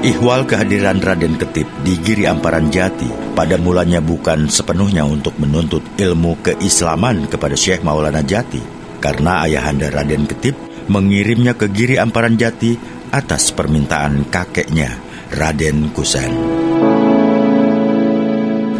Ihwal kehadiran Raden Ketip di Giri Amparan Jati pada mulanya bukan sepenuhnya untuk menuntut ilmu keislaman kepada Syekh Maulana Jati, karena ayahanda Raden Ketip mengirimnya ke Giri Amparan Jati atas permintaan kakeknya, Raden Kusen.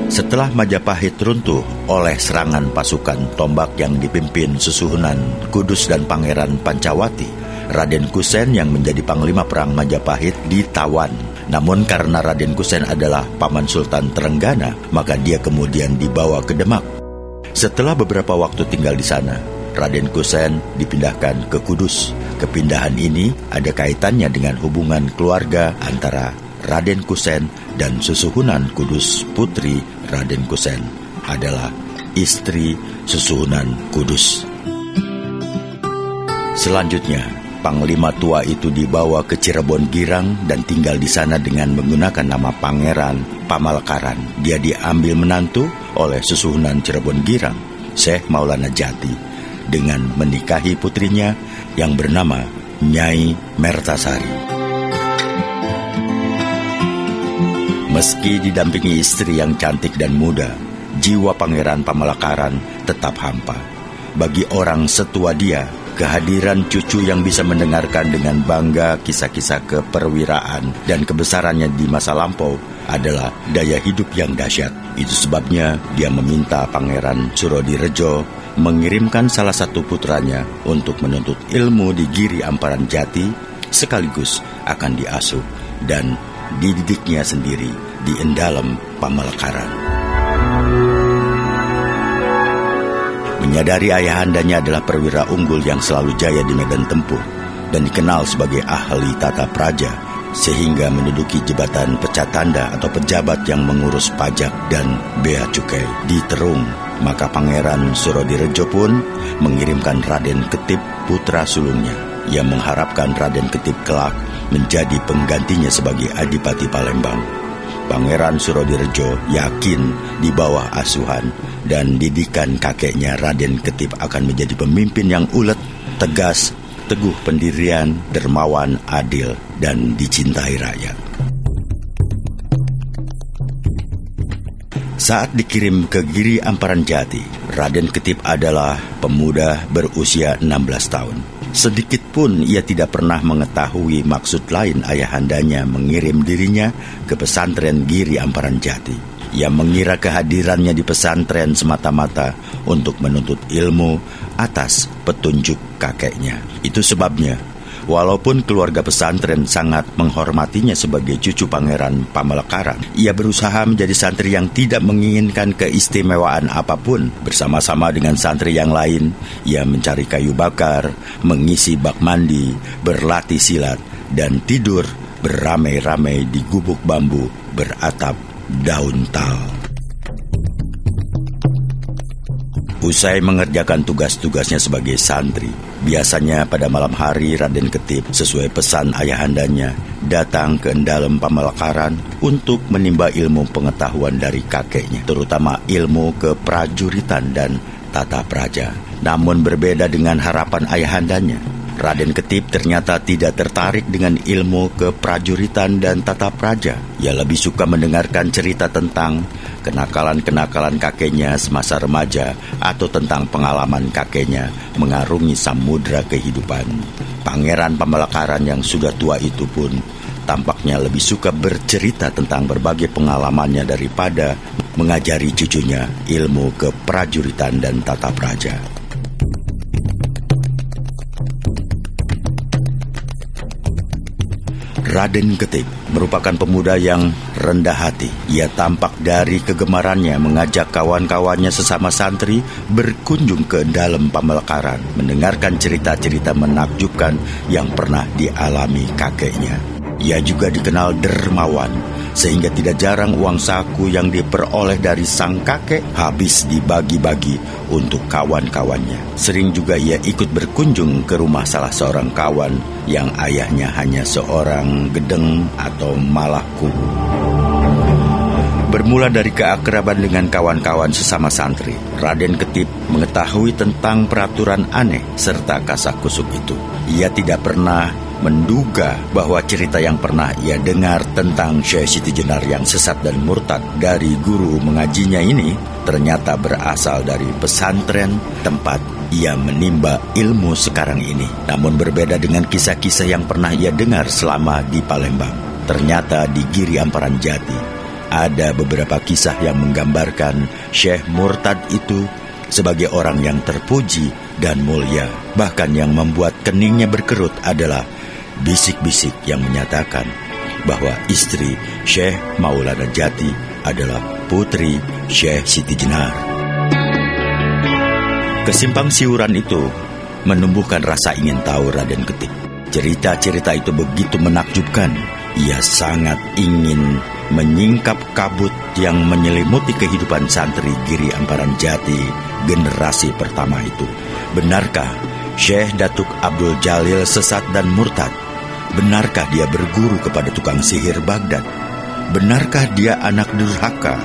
Setelah Majapahit runtuh oleh serangan pasukan Tombak yang dipimpin Susuhunan Kudus dan Pangeran Pancawati, Raden Kusen yang menjadi panglima perang Majapahit ditawan. Namun karena Raden Kusen adalah paman Sultan Trenggana, maka dia kemudian dibawa ke Demak. Setelah beberapa waktu tinggal di sana, Raden Kusen dipindahkan ke Kudus. Kepindahan ini ada kaitannya dengan hubungan keluarga antara Raden Kusen dan Susuhunan Kudus. Putri Raden Kusen adalah istri Susuhunan Kudus. Selanjutnya, Panglima tua itu dibawa ke Cirebon Girang dan tinggal di sana dengan menggunakan nama Pangeran Pamalakaran. Dia diambil menantu oleh Susuhunan Cirebon Girang, Syekh Maulana Jati, dengan menikahi putrinya yang bernama Nyai Mertasari. Meski didampingi istri yang cantik dan muda, jiwa Pangeran Pamalakaran tetap hampa. Bagi orang setua dia, kehadiran cucu yang bisa mendengarkan dengan bangga kisah-kisah keperwiraan dan kebesarannya di masa lampau adalah daya hidup yang dahsyat. Itu sebabnya dia meminta Pangeran Surodirejo mengirimkan salah satu putranya untuk menuntut ilmu di Giri Amparan Jati, sekaligus akan diasuh dan dididiknya sendiri di Endalem Pamalakaran. Menyadari ayahandanya adalah perwira unggul yang selalu jaya di medan tempur dan dikenal sebagai ahli tata praja, sehingga menduduki jabatan pecatanda atau pejabat yang mengurus pajak dan bea cukai di Terung. Maka Pangeran Surodirejo pun mengirimkan Raden Ketip, putra sulungnya, yang mengharapkan Raden Ketip kelak menjadi penggantinya sebagai Adipati Palembang. Pangeran Surodirejo yakin di bawah asuhan dan didikan kakeknya Raden Ketip akan menjadi pemimpin yang ulet, tegas, teguh pendirian, dermawan, adil, dan dicintai rakyat. Saat dikirim ke Giri Amparan Jati, Raden Ketip adalah pemuda berusia 16 tahun. Sedikit pun ia tidak pernah mengetahui maksud lain ayahandanya mengirim dirinya ke pesantren Giri Amparan Jati. Ia mengira kehadirannya di pesantren semata-mata untuk menuntut ilmu atas petunjuk kakeknya. Itu sebabnya, walaupun keluarga pesantren sangat menghormatinya sebagai cucu Pangeran Pamalakaran, ia berusaha menjadi santri yang tidak menginginkan keistimewaan apapun. Bersama-sama dengan santri yang lain, ia mencari kayu bakar, mengisi bak mandi, berlatih silat, dan tidur beramai-ramai di gubuk bambu beratap daun tal. Usai mengerjakan tugas-tugasnya sebagai santri, biasanya pada malam hari Raden Ketip sesuai pesan ayahandanya datang ke Endalem Pamalakaran untuk menimba ilmu pengetahuan dari kakeknya, terutama ilmu keprajuritan dan tata praja. Namun berbeda dengan harapan ayahandanya, Raden Ketip ternyata tidak tertarik dengan ilmu keprajuritan dan tata praja. Ia lebih suka mendengarkan cerita tentang kenakalan-kenakalan kakeknya semasa remaja atau tentang pengalaman kakeknya mengarungi samudra kehidupan. Pangeran Pamalakaran yang sudah tua itu pun tampaknya lebih suka bercerita tentang berbagai pengalamannya daripada mengajari cucunya ilmu keprajuritan dan tata praja. Raden Ketip merupakan pemuda yang rendah hati. Ia tampak dari kegemarannya mengajak kawan-kawannya sesama santri berkunjung ke Endalem Pamalakaran, mendengarkan cerita-cerita menakjubkan yang pernah dialami kakeknya. Ia juga dikenal dermawan, sehingga tidak jarang uang saku yang diperoleh dari sang kakek habis dibagi-bagi untuk kawan-kawannya. Sering juga ia ikut berkunjung ke rumah salah seorang kawan yang ayahnya hanya seorang gedeng atau malah kubu. Bermula dari keakraban dengan kawan-kawan sesama santri, Raden Ketip mengetahui tentang peraturan aneh serta kasak-kusuk itu. Ia tidak pernah menduga bahwa cerita yang pernah ia dengar tentang Syekh Siti Jenar yang sesat dan murtad dari guru mengajinya ini ternyata berasal dari pesantren tempat ia menimba ilmu sekarang ini. Namun berbeda dengan kisah-kisah yang pernah ia dengar selama di Palembang. Ternyata di Giri Amparan Jati ada beberapa kisah yang menggambarkan Syekh Murtad itu sebagai orang yang terpuji dan mulia. Bahkan yang membuat keningnya berkerut adalah bisik-bisik yang menyatakan bahwa istri Syekh Maulana Jati adalah putri Syekh Siti Jenar. Kesimpang siuran itu menumbuhkan rasa ingin tahu Raden Ketip. Cerita-cerita itu begitu menakjubkan. Ia sangat ingin menyingkap kabut yang menyelimuti kehidupan santri Giri Amparan Jati generasi pertama itu. Benarkah Syekh Datuk Abdul Jalil sesat dan murtad? Benarkah dia berguru kepada tukang sihir Baghdad? Benarkah dia anak durhaka?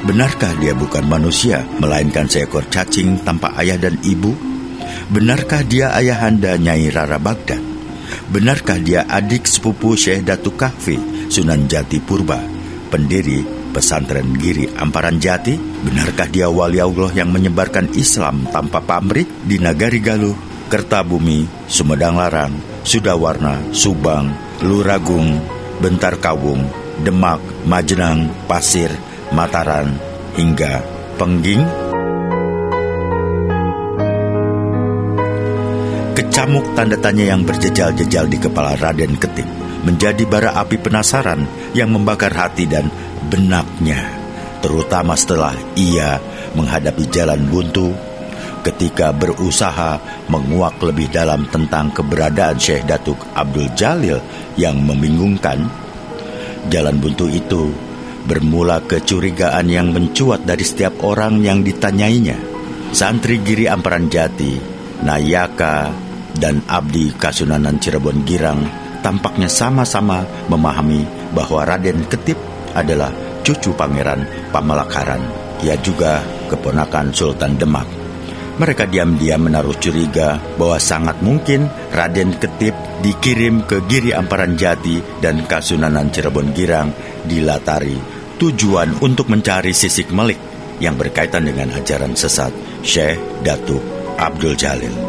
Benarkah dia bukan manusia, melainkan seekor cacing tanpa ayah dan ibu? Benarkah dia ayahanda Nyai Rara Baghdad? Benarkah dia adik sepupu Syekh Datuk Kahfi Sunan Jati Purba, pendiri pesantren Giri Amparan Jati? Benarkah dia wali Allah yang menyebarkan Islam tanpa pamrih di Nagari Galuh, Kertabumi, Sumedang Larang, Sudawarna, Subang, Luragung, Bentarkawung, Demak, Majenang, Pasir, Mataram, hingga Pengging? Kecamuk tanda tanya yang berjejal-jejal di kepala Raden Ketip menjadi bara api penasaran yang membakar hati dan benaknya, terutama setelah ia menghadapi jalan buntu ketika berusaha menguak lebih dalam tentang keberadaan Syekh Datuk Abdul Jalil yang membingungkan. Jalan buntu itu bermula kecurigaan yang mencuat dari setiap orang yang ditanyainya. Santri Giri Amparan Jati, Nayaka, dan Abdi Kasunanan Cirebon Girang tampaknya sama-sama memahami bahwa Raden Ketip adalah cucu Pangeran Pamalakaran. Ia juga keponakan Sultan Demak. Mereka diam-diam menaruh curiga bahwa sangat mungkin Raden Ketip dikirim ke Giri Amparan Jati dan Kasunanan Cirebon Girang dilatari tujuan untuk mencari sisik melik yang berkaitan dengan ajaran sesat Syekh Datuk Abdul Jalil.